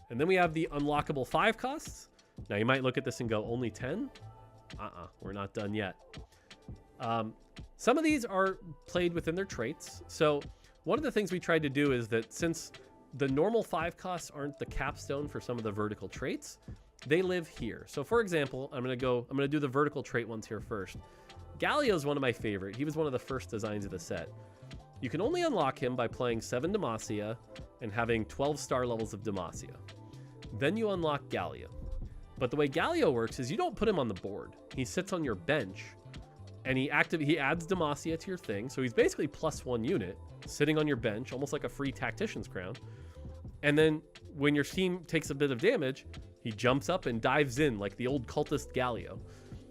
And then we have the unlockable 5 costs. Now you might look at this and go, only 10? We're not done yet. Some of these are played within their traits. So one of the things we tried to do is that since the normal 5 costs aren't the capstone for some of the vertical traits, they live here. So for example, I'm gonna do the vertical trait ones here first. Galio is one of my favorite. He was one of the first designs of the set. You can only unlock him by playing 7 Demacia and having 12 star levels of Demacia. Then you unlock Galio. But the way Galio works is you don't put him on the board. He sits on your bench and he adds Demacia to your thing. So he's basically +1 unit sitting on your bench, almost like a free Tactician's Crown. And then when your team takes a bit of damage, he jumps up and dives in like the old cultist Galio.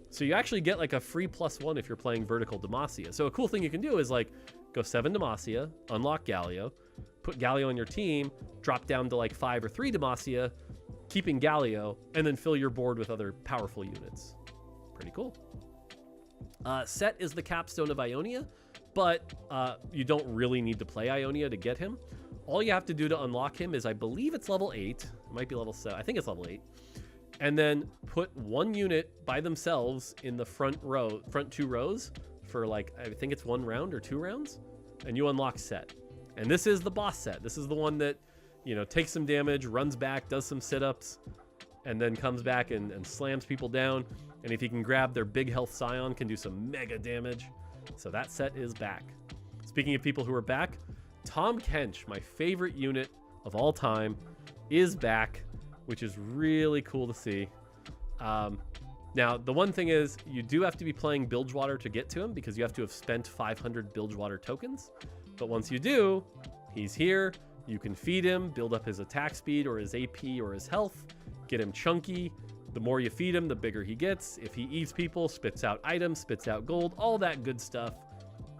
So you actually get like a free +1 if you're playing vertical Demacia. So a cool thing you can do is like go 7 Demacia, unlock Galio, put Galio on your team, drop down to like 5 or 3 Demacia, keeping Galio, and then fill your board with other powerful units. Pretty cool. Set is the capstone of Ionia, but you don't really need to play Ionia to get him. All you have to do to unlock him is, I believe it's level 8. It might be level 7. I think it's level 8. And then put 1 unit by themselves in the front 2 rows for like, I think it's 1 round or 2 rounds, and you unlock Set. And this is the boss set. This is the one that, you know, takes some damage, runs back, does some sit-ups, and then comes back and slams people down. And if he can grab their big health Scion, can do some mega damage. So that set is back. Speaking of people who are back, Tahm Kench, my favorite unit of all time, is back, which is really cool to see. Now, the one thing is, you do have to be playing Bilgewater to get to him, because you have to have spent 500 Bilgewater tokens. But once you do, he's here. You can feed him, build up his attack speed or his AP or his health, get him chunky. The more you feed him, the bigger he gets. If he eats people, spits out items, spits out gold, all that good stuff.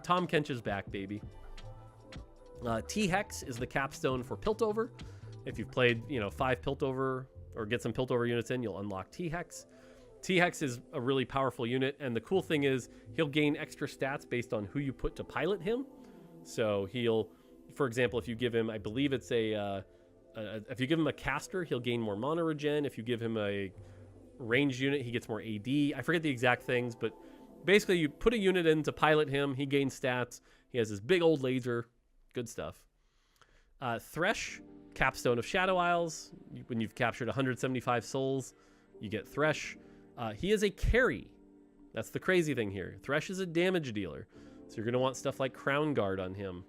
Tahm Kench is back, baby. T-Hex is the capstone for Piltover. If you've played, 5 Piltover or get some Piltover units in, you'll unlock T-Hex. T-Hex is a really powerful unit, and the cool thing is he'll gain extra stats based on who you put to pilot him. So he'll, for example, if you give him, I believe it's if you give him a caster, he'll gain more mana regen. If you give him a ranged unit, he gets more AD. I forget the exact things, but basically you put a unit in to pilot him, he gains stats. He has this big old laser. Good stuff. Thresh, capstone of Shadow Isles. When you've captured 175 souls, you get Thresh. He is a carry. That's the crazy thing here. Thresh is a damage dealer. So you're going to want stuff like Crown Guard on him.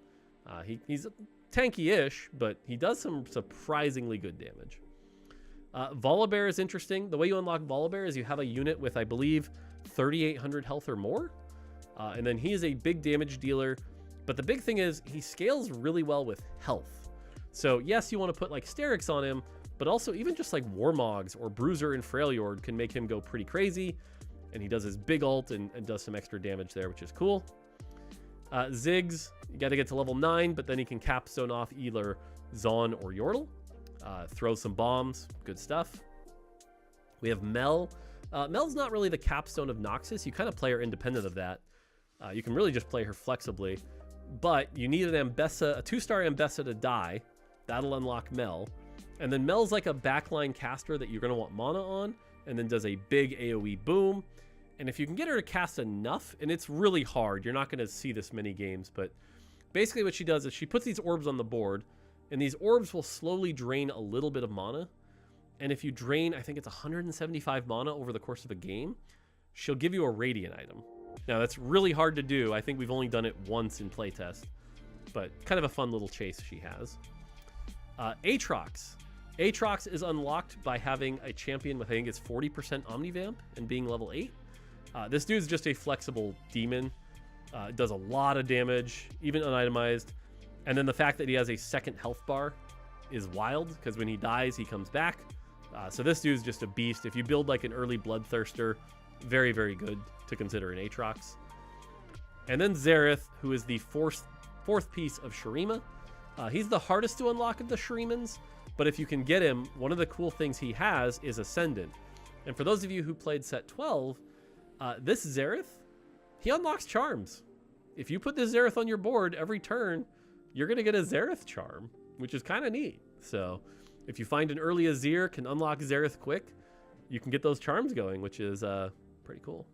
He's tanky-ish, but he does some surprisingly good damage. Volibear is interesting. The way you unlock Volibear is you have a unit with, I believe, 3,800 health or more. And then he is a big damage dealer. But the big thing is he scales really well with health. So yes, you want to put like Sterix on him, but also even just like Warmogs or Bruiser and Freljord can make him go pretty crazy. And he does his big ult and does some extra damage there, which is cool. Ziggs, you got to get to level 9, but then he can capstone off either Zaun or Yordle. Throw some bombs, good stuff. We have Mel. Mel's not really the capstone of Noxus. You kind of play her independent of that. You can really just play her flexibly, but you need an Ambessa, a 2-star Ambessa to die. That'll unlock Mel. And then Mel's like a backline caster that you're going to want mana on, and then does a big AoE boom. And if you can get her to cast enough, and it's really hard, you're not going to see this many games, but basically what she does is she puts these orbs on the board, and these orbs will slowly drain a little bit of mana. And if you drain, I think it's 175 mana over the course of a game, she'll give you a Radiant item. Now, that's really hard to do. I think we've only done it once in playtest, but kind of a fun little chase she has. Aatrox. Aatrox is unlocked by having a champion with, I think it's 40% Omnivamp and being level 8. This dude's just a flexible demon. Does a lot of damage, even unitemized. And then the fact that he has a second health bar is wild, because when he dies, he comes back. So this dude's just a beast. If you build like an early Bloodthirster, very, very good to consider an Aatrox. And then Xerath, who is the fourth piece of Shurima. He's the hardest to unlock of the Shurimans, but if you can get him, one of the cool things he has is Ascendant. And for those of you who played set 12, this Xerath, he unlocks charms. If you put this Xerath on your board every turn, you're going to get a Xerath charm, which is kind of neat. So If you find an early Azir, can unlock Xerath quick, you can get those charms going, which is pretty cool.